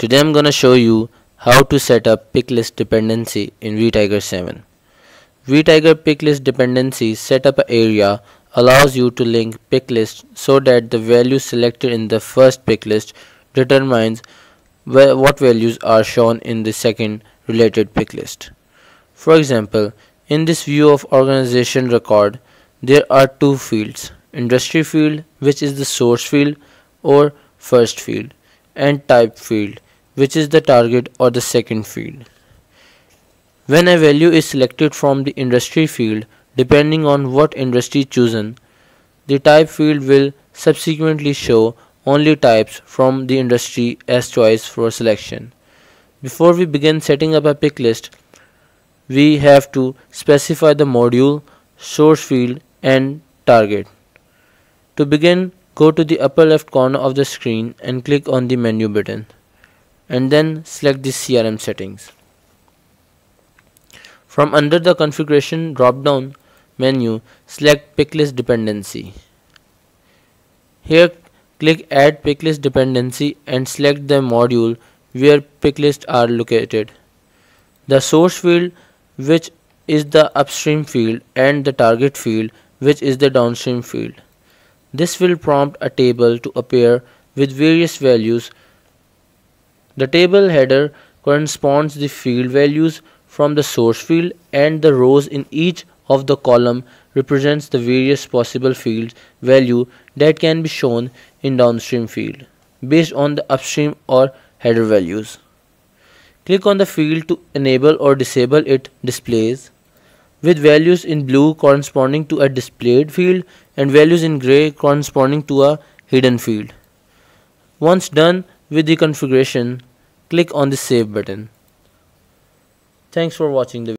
Today I'm gonna show you how to set up picklist dependency in vTiger 7. vTiger picklist dependency setup area allows you to link picklist so that the value selected in the first picklist determines what values are shown in the second related picklist. For example, in this view of organization record, there are two fields, industry field, which is the source field or first field, and type field, which is the target or the second field. When a value is selected from the industry field, depending on what industry chosen, the type field will subsequently show only types from the industry as choice for selection. Before we begin setting up a pick list, we have to specify the module, source field and target. To begin, go to the upper left corner of the screen and click on the menu button, and then select the CRM settings. From under the configuration drop-down menu, select picklist dependency. Here click add picklist dependency and select the module where picklists are located, the source field, which is the upstream field, and the target field, which is the downstream field. This will prompt a table to appear with various values. The table header corresponds the field values from the source field, and the rows in each of the column represents the various possible field value that can be shown in downstream field based on the upstream or header values. Click on the field to enable or disable its displays, with values in blue corresponding to a displayed field and values in gray corresponding to a hidden field. Once done with the configuration, click on the save button. Thanks for watching the video.